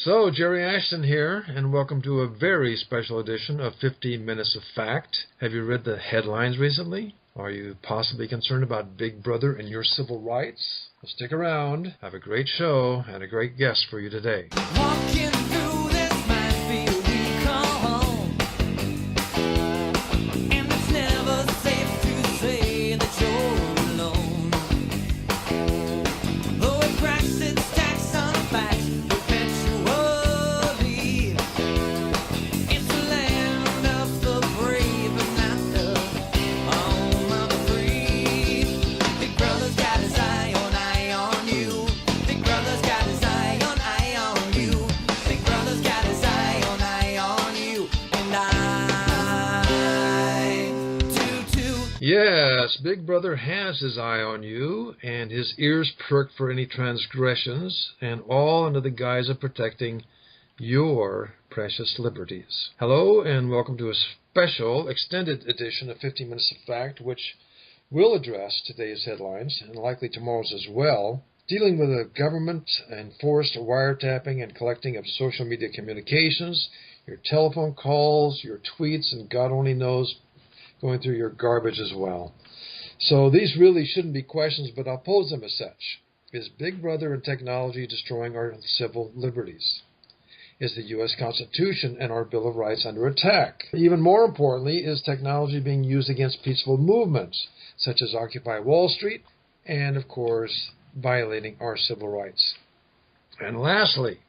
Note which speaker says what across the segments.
Speaker 1: So, Jerry Ashton here, and welcome to a very special edition of 15 Minutes of Fact. Have you read the headlines recently? Are you possibly concerned about Big Brother and your civil rights? Well, stick around. I have a great show and a great guest for you today.
Speaker 2: Walking through this minefield we call home, and it's never safe to say that you're alone. Though it cracks its tax on facts perpetually, it's the land of the brave and not the home of the free. Big Brother's got his eye on you. Big Brother's got his eye on you. Big Brother's got his eye on you. And I do too.
Speaker 1: Yes, Big Brother has his eye on you, and his ears perk for any transgressions, and all under the guise of protecting your precious liberties. Hello, and welcome to a special extended edition of 15 Minutes of Fact, which will address today's headlines, and likely tomorrow's as well, dealing with a government-enforced wiretapping and collecting of social media communications, your telephone calls, your tweets, and God only knows, going through your garbage as well. So these really shouldn't be questions, but I'll pose them as such. Is Big Brother and technology destroying our civil liberties? Is the U.S. Constitution and our Bill of Rights under attack? Even more importantly, is technology being used against peaceful movements, such as Occupy Wall Street, and, of course, violating our civil rights? And lastly,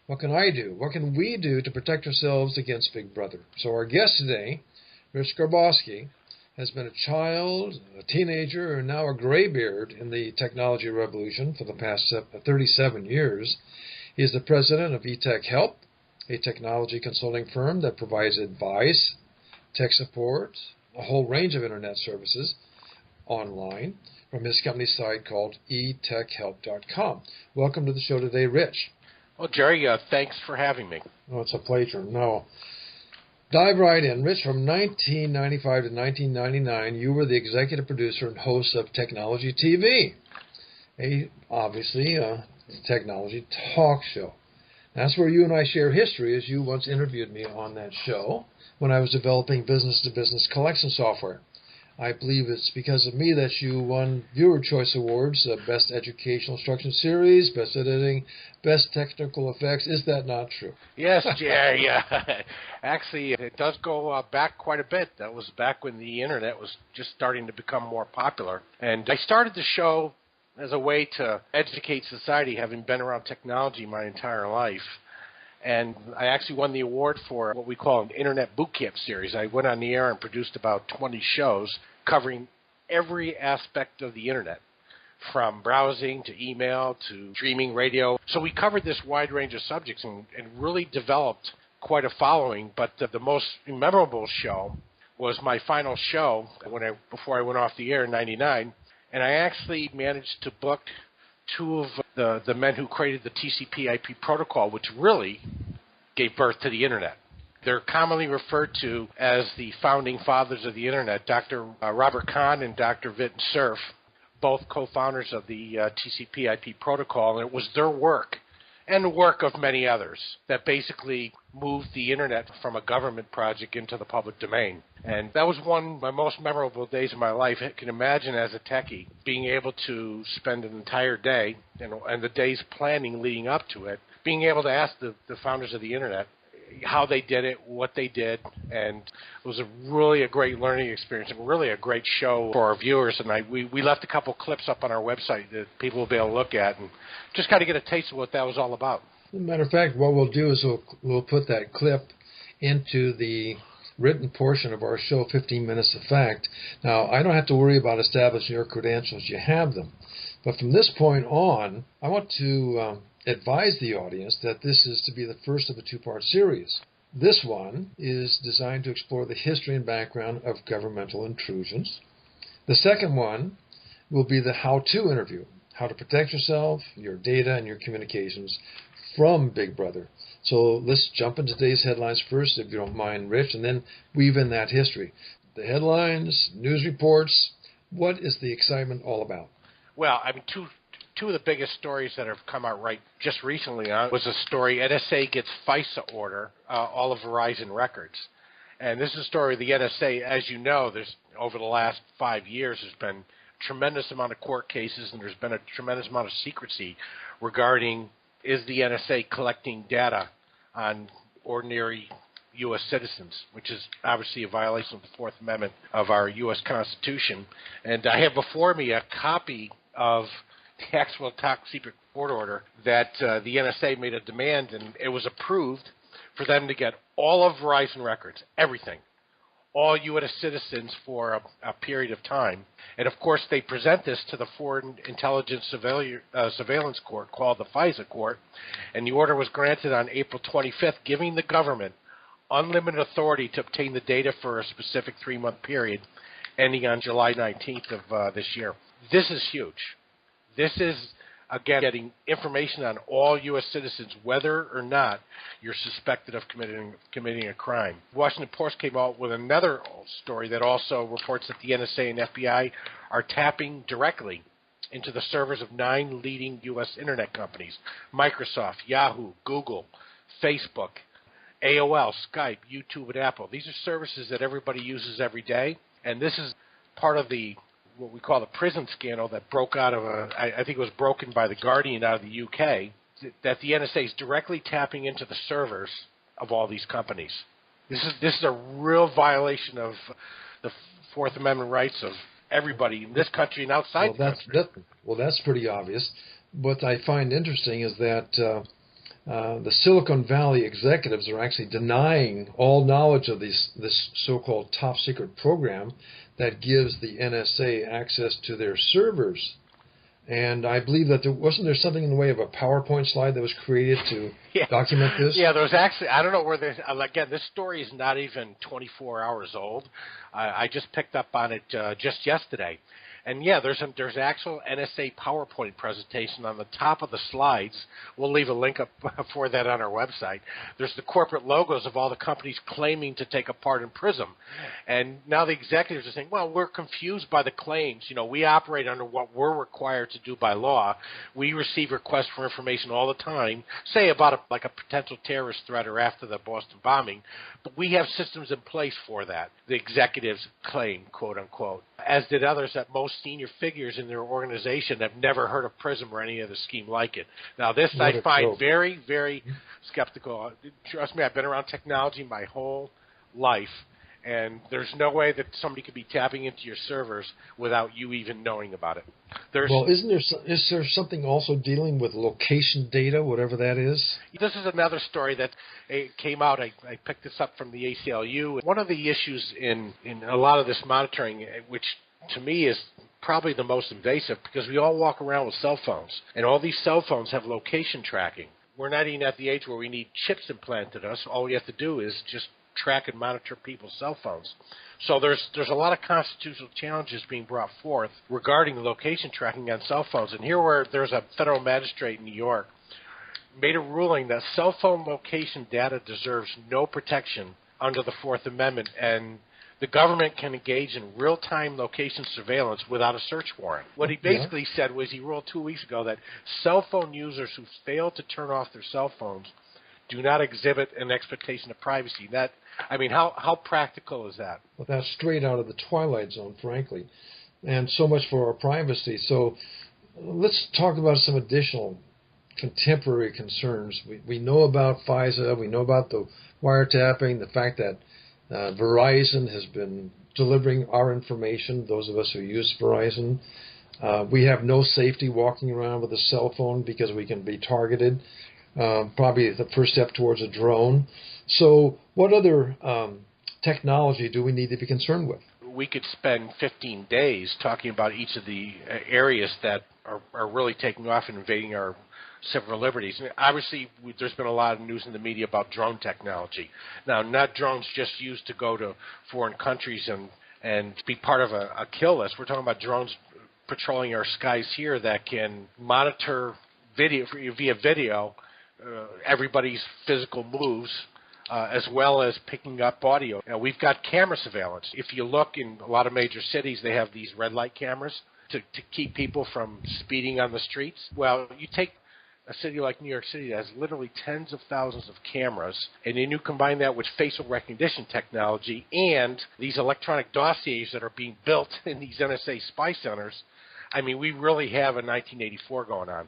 Speaker 1: what can I do? What can we do to protect ourselves against Big Brother? So our guest today, Rich Garboski, has been a child, a teenager, and now a graybeard in the technology revolution for the past 37 years. He is the president of eTechHelp, a technology consulting firm that provides advice, tech support, a whole range of internet services online from his company site called eTechHelp.com. Welcome to the show today, Rich.
Speaker 3: Well, Jerry, thanks for having me.
Speaker 1: Oh, it's a pleasure. No. Dive right in. Rich, from 1995 to 1999, you were the executive producer and host of Technology TV, obviously a technology talk show. That's where you and I share history, as you once interviewed me on that show when I was developing business-to-business collection software. I believe it's because of me that you won Viewer Choice Awards, Best Educational Instruction Series, Best Editing, Best Technical Effects. Is that not true?
Speaker 3: Yes, Jerry. Actually, it does go back quite a bit. That was back when the Internet was just starting to become more popular. And I started the show as a way to educate society, having been around technology my entire life. And I actually won the award for what we call an Internet Boot Camp series. I went on the air and produced about 20 shows covering every aspect of the Internet, from browsing to email to streaming radio. So we covered this wide range of subjects and really developed quite a following. But the most memorable show was my final show before I went off the air in 99. And I actually managed to book two of the men who created the TCP/IP protocol, which really gave birth to the Internet. They're commonly referred to as the founding fathers of the Internet, Dr. Robert Kahn and Dr. Vinton Cerf, both co-founders of the TCP/IP protocol, and it was their work and the work of many others that basically moved the Internet from a government project into the public domain. And that was one of my most memorable days of my life. I can imagine as a techie being able to spend an entire day and the days planning leading up to it, being able to ask the founders of the Internet how they did it, what they did, and it was really a great learning experience and really a great show for our viewers. And we left a couple clips up on our website that people will be able to look at and just kind of get a taste of what that was all about.
Speaker 1: As a matter of fact, what we'll do is we'll put that clip into the written portion of our show, 15 Minutes of Fact. Now, I don't have to worry about establishing your credentials. You have them. But from this point on, I want to advise the audience that this is to be the first of a two-part series. This one is designed to explore the history and background of governmental intrusions. The second one will be the how-to interview, how to protect yourself, your data, and your communications from Big Brother. So let's jump into today's headlines first, if you don't mind, Rich, and then weave in that history. The headlines, news reports, what is the excitement all about?
Speaker 3: Well, I mean, two two of the biggest stories that have come out just recently was a story, NSA gets FISA order, all of Verizon records. And this is a story of the NSA. As you know, there's over the last 5 years, there's been a tremendous amount of court cases, and there's been a tremendous amount of secrecy regarding, is the NSA collecting data on ordinary U.S. citizens, which is obviously a violation of the Fourth Amendment of our U.S. Constitution. And I have before me a copy of the actual top secret court order that the NSA made a demand, and it was approved for them to get all of Verizon records, everything, all U.S. citizens for a period of time. And, of course, they present this to the Foreign Intelligence Surveillance Court, called the FISA Court, and the order was granted on April 25th, giving the government unlimited authority to obtain the data for a specific 3-month period, ending on July 19th of this year. This is huge. This is, again, getting information on all U.S. citizens, whether or not you're suspected of committing a crime. The Washington Post came out with another story that also reports that the NSA and FBI are tapping directly into the servers of 9 leading U.S. internet companies: Microsoft, Yahoo, Google, Facebook, AOL, Skype, YouTube, and Apple. These are services that everybody uses every day, and this is part of what we call the prison scandal that broke out of I think it was broken by The Guardian out of the UK, that the NSA is directly tapping into the servers of all these companies. This is a real violation of the Fourth Amendment rights of everybody in this country and outside the country.
Speaker 1: That's pretty obvious. What I find interesting is that the Silicon Valley executives are actually denying all knowledge of this so-called top secret program that gives the NSA access to their servers. And I believe that wasn't there something in the way of a PowerPoint slide that was created to document this?
Speaker 3: Yeah, there was actually, I don't know where there's, again, this story is not even 24 hours old. I just picked up on it just yesterday. And yeah, there's actual NSA PowerPoint presentation on the top of the slides. We'll leave a link up for that on our website. There's the corporate logos of all the companies claiming to take a part in PRISM. And now the executives are saying, well, we're confused by the claims. You know, we operate under what we're required to do by law. We receive requests for information all the time, say about a potential terrorist threat or after the Boston bombing. But we have systems in place for that, the executives claim, quote unquote, as did others at most senior figures in their organization have never heard of PRISM or any other scheme like it. Now, this I find very, very skeptical. Trust me, I've been around technology my whole life, and there's no way that somebody could be tapping into your servers without you even knowing about it.
Speaker 1: Is there something also dealing with location data, whatever that is?
Speaker 3: This is another story that came out. I picked this up from the ACLU. One of the issues in a lot of this monitoring, which to me is probably the most invasive, because we all walk around with cell phones, and all these cell phones have location tracking. We're not even at the age where we need chips implanted in us. All we have to do is just track and monitor people's cell phones. So there's a lot of constitutional challenges being brought forth regarding location tracking on cell phones. And here where there's a federal magistrate in New York made a ruling that cell phone location data deserves no protection under the Fourth Amendment, and the government can engage in real-time location surveillance without a search warrant. What he basically said was, he ruled 2 weeks ago that cell phone users who fail to turn off their cell phones do not exhibit an expectation of privacy. That, I mean, how practical is that?
Speaker 1: Well, that's straight out of the Twilight Zone, frankly. And so much for our privacy. So let's talk about some additional contemporary concerns. We know about FISA. We know about the wiretapping, the fact that Verizon has been delivering our information, those of us who use Verizon. We have no safety walking around with a cell phone because we can be targeted. Probably the first step towards a drone. So what other technology do we need to be concerned with?
Speaker 3: We could spend 15 days talking about each of the areas that are really taking off and invading our civil liberties. And obviously, there's been a lot of news in the media about drone technology. Now, not drones just used to go to foreign countries and be part of a kill list. We're talking about drones patrolling our skies here that can monitor via video everybody's physical moves, as well as picking up audio. Now, we've got camera surveillance. If you look in a lot of major cities, they have these red light cameras. to keep people from speeding on the streets? Well, you take a city like New York City that has literally tens of thousands of cameras, and then you combine that with facial recognition technology and these electronic dossiers that are being built in these NSA spy centers. I mean, we really have a 1984 going on.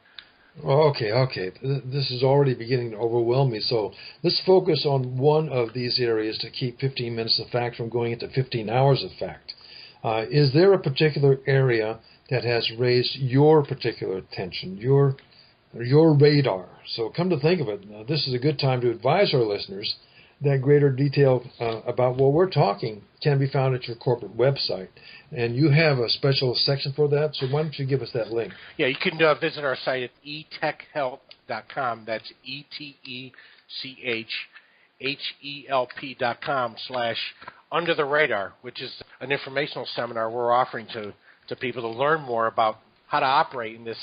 Speaker 1: Okay. This is already beginning to overwhelm me. So let's focus on one of these areas to keep 15 minutes of fact from going into 15 hours of fact. Is there a particular area that has raised your particular attention, your radar? So come to think of it, this is a good time to advise our listeners that greater detail about what we're talking can be found at your corporate website. And you have a special section for that, so why don't you give us that link?
Speaker 3: Yeah, you can visit our site at eTechHelp.com. That's ETECHHELP.com/Under the Radar, which is an informational seminar we're offering to people to learn more about how to operate in this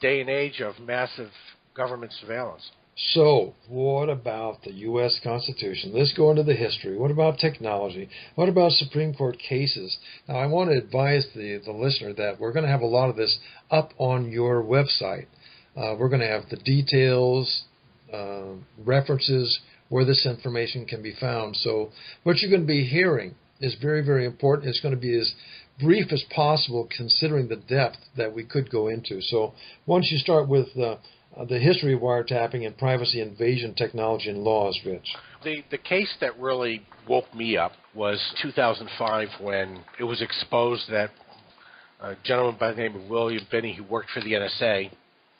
Speaker 3: day and age of massive government surveillance.
Speaker 1: So, what about the U.S. Constitution? Let's go into the history. What about technology? What about Supreme Court cases? Now, I want to advise the listener that we're going to have a lot of this up on your website. We're going to have the details, references, where this information can be found. So, what you're going to be hearing is very, very important. It's going to be as brief as possible considering the depth that we could go into. So, once you start with the history of wiretapping and privacy invasion technology and laws, Rich.
Speaker 3: The case that really woke me up was 2005 when it was exposed that a gentleman by the name of William Binney, who worked for the NSA,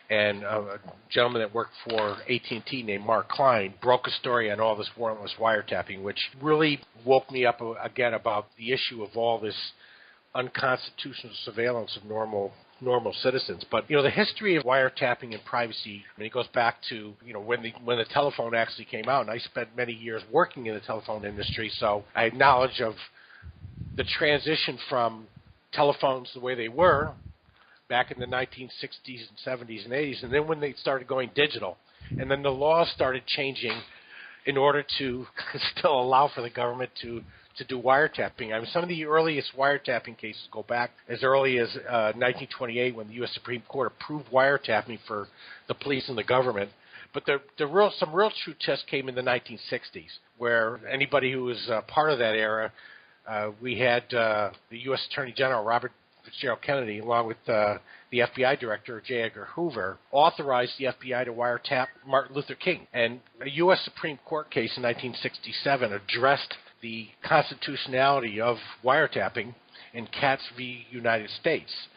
Speaker 3: and a gentleman that worked for AT&T named Mark Klein broke a story on all this warrantless wiretapping, which really woke me up again about the issue of all this unconstitutional surveillance of normal citizens. But the history of wiretapping and privacy, it goes back to when the telephone actually came out, and I spent many years working in the telephone industry, so I had knowledge of the transition from telephones the way they were back in the 1960s and 70s and 80s, and then when they started going digital, and then the laws started changing in order to still allow for the government to do wiretapping. I mean, some of the earliest wiretapping cases go back as early as 1928 when the U.S. Supreme Court approved wiretapping for the police and the government. But some real true tests came in the 1960s, where anybody who was part of that era, we had the U.S. Attorney General Robert Fitzgerald Kennedy, along with the FBI Director J. Edgar Hoover, authorized the FBI to wiretap Martin Luther King. And a U.S. Supreme Court case in 1967 addressed the constitutionality of wiretapping in Katz v. United States.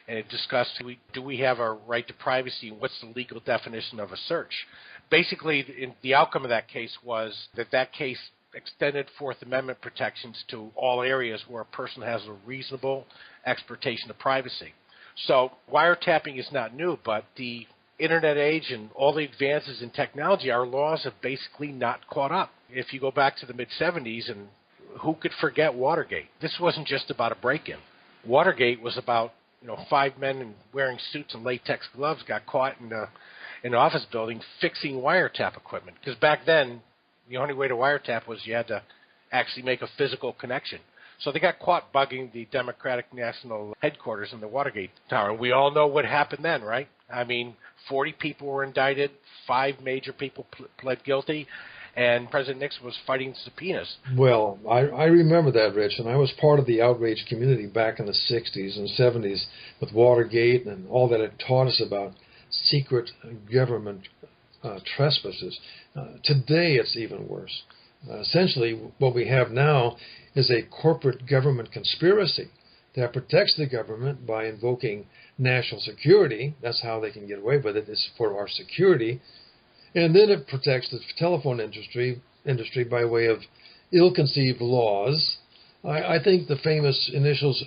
Speaker 3: And it discussed, do we have a right to privacy, and what's the legal definition of a search? Basically, the outcome of that case was that case extended Fourth Amendment protections to all areas where a person has a reasonable expectation of privacy. So wiretapping is not new, but the Internet age and all the advances in technology, our laws have basically not caught up. If you go back to the mid-'70s, and who could forget Watergate? This wasn't just about a break-in. Watergate was about 5 men wearing suits and latex gloves got caught in an office building fixing wiretap equipment. Because back then, the only way to wiretap was you had to actually make a physical connection. So they got caught bugging the Democratic National Headquarters in the Watergate Tower. We all know what happened then, right? I mean, 40 people were indicted, 5 major people pled guilty, and President Nixon was fighting subpoenas. Well,
Speaker 1: I remember that, Rich, and I was part of the outraged community back in the 60s and 70s with Watergate and all that it taught us about secret government trespasses. Today it's even worse. Essentially, what we have now is a corporate government conspiracy that protects the government by invoking national security. That's how they can get away with it, is for our security. And then it protects the telephone industry by way of ill-conceived laws. I think the famous initials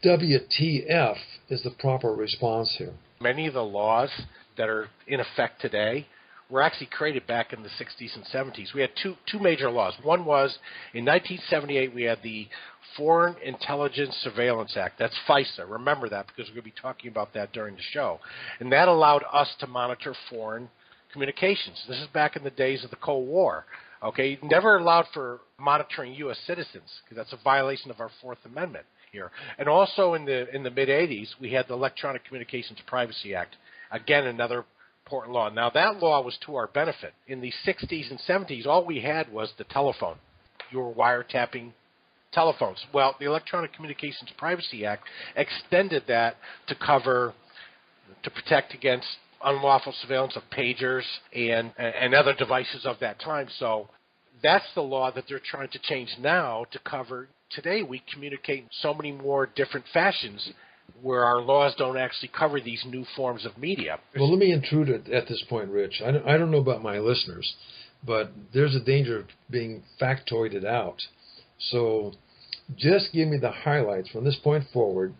Speaker 1: WTF is the proper response here.
Speaker 3: Many of the laws that are in effect today were actually created back in the 60s and 70s. We had two major laws. One was, in 1978, we had the Foreign Intelligence Surveillance Act. That's FISA. Remember that, because we're going to be talking about that during the show. And that allowed us to monitor foreign communications. This is back in the days of the Cold War. Okay, never allowed for monitoring U.S. citizens, because that's a violation of our Fourth Amendment. here. And also in the mid 80s, we had the Electronic Communications Privacy Act. Again, another important law. Now that law was to our benefit. In the 60s and 70s, all we had was the telephone. You were wiretapping telephones. Well, the Electronic Communications Privacy Act extended that to protect against unlawful surveillance of pagers and other devices of that time. So that's the law that they're trying to change now to cover. Today we communicate in so many more different fashions where our laws don't actually cover these new forms of media.
Speaker 1: Well, let me intrude at this point, Rich. I don't know about my listeners, but there's a danger of being factoided out. So just give me the highlights from this point forward.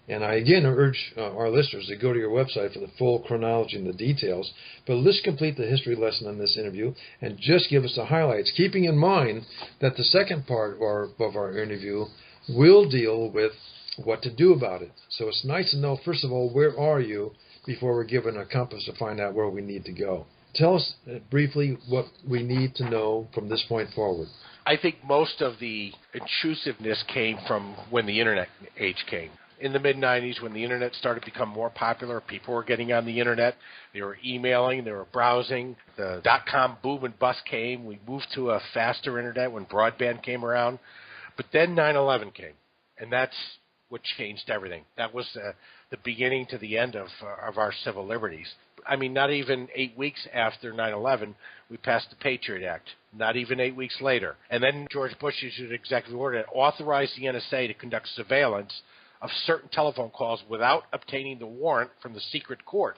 Speaker 1: And I again urge our listeners to go to your website for the full chronology and the details. But let's complete the history lesson on this interview and just give us the highlights, keeping in mind that the second part of our interview will deal with what to do about it. So it's nice to know, first of all, where are you before we're given a compass to find out where we need to go. Tell us briefly what we need to know from this point forward.
Speaker 3: I think most of the intrusiveness came from when the Internet age came. In the mid-'90s, when the Internet started to become more popular, people were getting on the Internet. They were emailing. They were browsing. The dot-com boom and bust came. We moved to a faster Internet when broadband came around. But then 9/11 came, and that's what changed everything. That was the beginning to the end of our civil liberties. I mean, not even 8 weeks after 9/11, we passed the Patriot Act. Not even 8 weeks later. And then George Bush issued an executive order that authorized the NSA to conduct surveillance of certain telephone calls without obtaining the warrant from the secret court.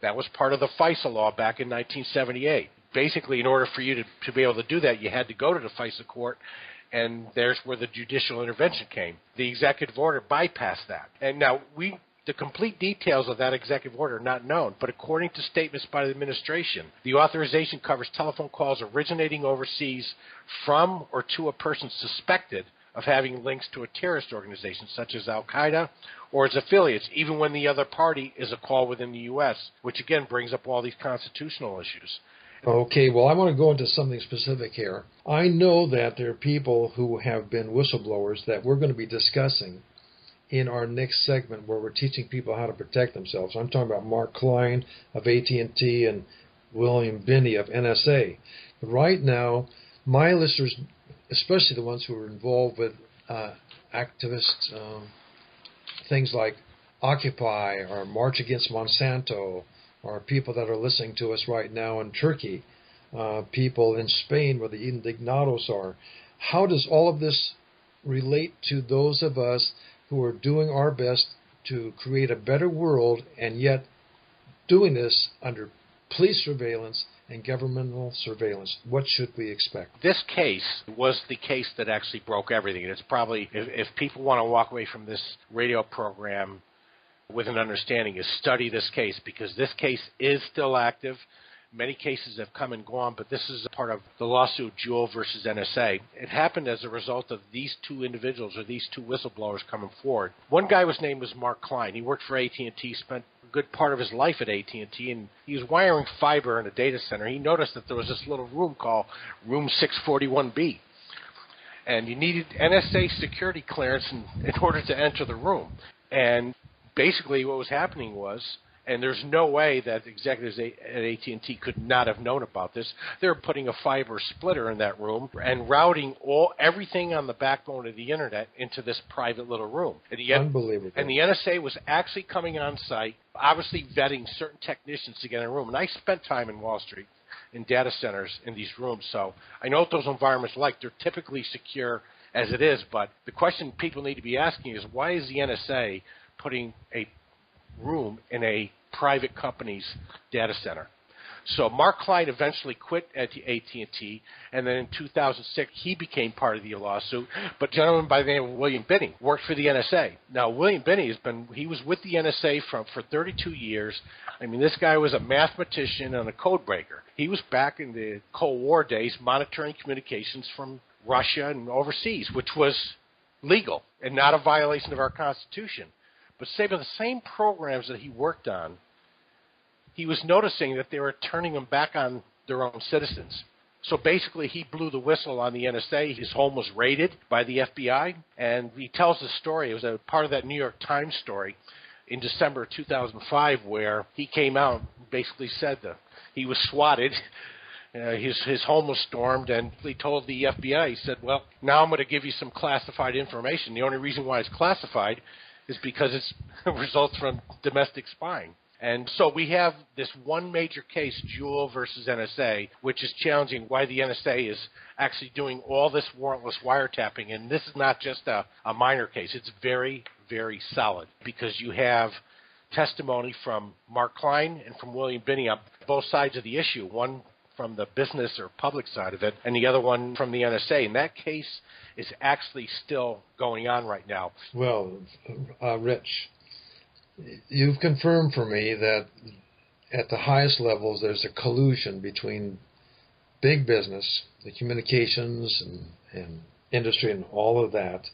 Speaker 3: That was part of the FISA law back in 1978. Basically, in order for you to be able to do that, you had to go to the FISA court, and there's where the judicial intervention came. The executive order bypassed that. And now, the complete details of that executive order are not known, but according to statements by the administration, the authorization covers telephone calls originating overseas from or to a person suspected of having links to a terrorist organization such as Al-Qaeda or its affiliates, even when the other party is a call within the U.S., which again brings up all these constitutional issues.
Speaker 1: Okay, well, I want to go into something specific here. I know that there are people who have been whistleblowers that we're going to be discussing in our next segment where we're teaching people how to protect themselves. I'm talking about Mark Klein of AT&T and William Binney of NSA. But right now, my listeners, especially the ones who are involved with activist things like Occupy or March Against Monsanto, or people that are listening to us right now in Turkey, people in Spain where the indignados are. How does all of this relate to those of us who are doing our best to create a better world and yet doing this under police surveillance and governmental surveillance? What should we expect?
Speaker 3: This case was the case that actually broke everything. And it's probably, if people want to walk away from this radio program with an understanding, is study this case, because this case is still active. Many cases have come and gone, but this is a part of the lawsuit Jewel versus NSA. It happened as a result of these two individuals, or these two whistleblowers, coming forward. One guy was named was Mark Klein. He worked for AT&T, spent a good part of his life at AT&T, and he was wiring fiber in a data center. He noticed that there was this little room called Room 641B, and you needed NSA security clearance in order to enter the room. And basically what was happening was, and there's no way that executives at AT&T could not have known about this, they were putting a fiber splitter in that room and routing everything on the backbone of the Internet into this private little room.
Speaker 1: Unbelievable.
Speaker 3: And the NSA was actually coming on site, obviously vetting certain technicians to get in a room. And I spent time in Wall Street in data centers in these rooms, so I know what those environments are like. They're typically secure as it is, but the question people need to be asking is, why is the NSA putting a room in a private company's data center? So Mark Klein eventually quit at AT&T, and then in 2006 he became part of the lawsuit. But a gentleman by the name of William Binney worked for the NSA. Now William Binney he was with the NSA for 32 years. I mean, this guy was a mathematician and a code breaker. He was back in the Cold War days monitoring communications from Russia and overseas, which was legal and not a violation of our Constitution. But say by the same programs that he worked on, he was noticing that they were turning them back on their own citizens. So basically, he blew the whistle on the NSA. His home was raided by the FBI, and he tells the story. It was a part of that New York Times story in December 2005 where he came out and basically said that he was swatted. His home was stormed, and he told the FBI, he said, well, now I'm going to give you some classified information. The only reason why it's classified is because it results from domestic spying. And so we have this one major case, Jewel versus NSA, which is challenging why the NSA is actually doing all this warrantless wiretapping. And this is not just a minor case. It's very, very solid because you have testimony from Mark Klein and from William Binney on both sides of the issue, one from the business or public side of it, and the other one from the NSA. And that case is actually still going on right now.
Speaker 1: Well, Rich, you've confirmed for me that at the highest levels there's a collusion between big business, the communications and industry and all of that,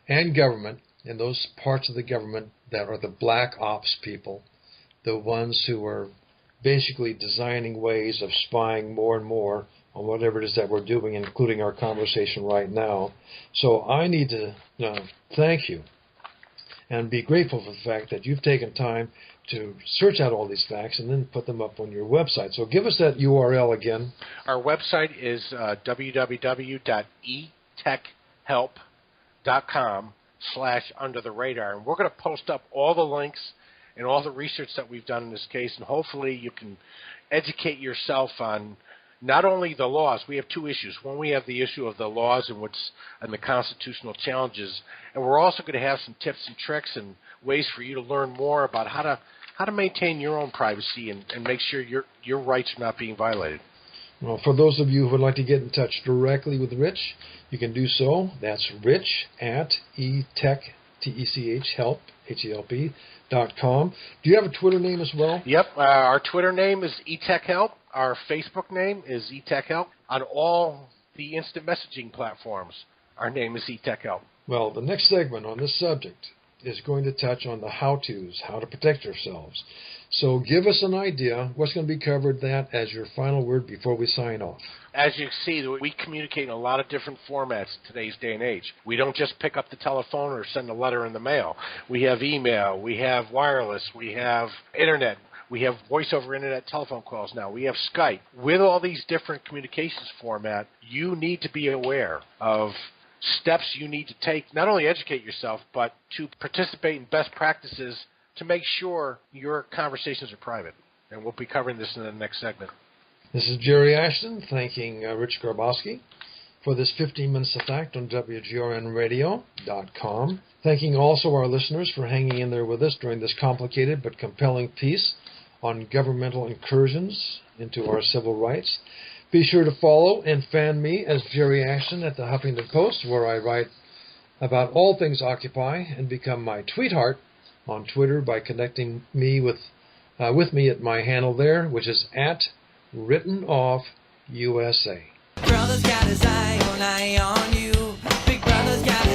Speaker 1: and government, and those parts of the government that are the black ops people, the ones who are basically designing ways of spying more and more on whatever it is that we're doing, including our conversation right now. So I need to thank you and be grateful for the fact that you've taken time to search out all these facts and then put them up on your website. So give us that URL again.
Speaker 3: Our website is www.eTechHelp.com/under-the-radar. And we're going to post up all the links and all the research that we've done in this case, and hopefully you can educate yourself on not only the laws. We have two issues. One, we have the issue of the laws and the constitutional challenges, and we're also going to have some tips and tricks and ways for you to learn more about how to maintain your own privacy and make sure your rights are not being violated.
Speaker 1: Well, for those of you who would like to get in touch directly with Rich, you can do so. That's Rich at eTechHelp.com. Do you have a Twitter name as well?
Speaker 3: Yep. Our Twitter name is eTechHelp. Our Facebook name is eTechHelp. On all the instant messaging platforms, our name is eTechHelp.
Speaker 1: Well, the next segment on this subject is going to touch on the how-tos, how to protect ourselves. So give us an idea what's going to be covered that as your final word before we sign off.
Speaker 3: As you see, we communicate in a lot of different formats in today's day and age. We don't just pick up the telephone or send a letter in the mail. We have email, we have wireless, we have internet, we have voice-over internet telephone calls now, we have Skype. With all these different communications format, you need to be aware of steps you need to take, not only educate yourself, but to participate in best practices to make sure your conversations are private. And we'll be covering this in the next segment.
Speaker 1: This is Jerry Ashton thanking Rich Garboski for this 15 Minutes of Fact on WGRNradio.com. Thanking also our listeners for hanging in there with us during this complicated but compelling piece on governmental incursions into our civil rights. Be sure to follow and fan me as Jerry Ashton at the Huffington Post, where I write about all things Occupy, and become my tweetheart on Twitter by connecting me with me at my handle there, which is at WrittenOffUSA.
Speaker 2: Brother's got his eye on you. Big brother's got his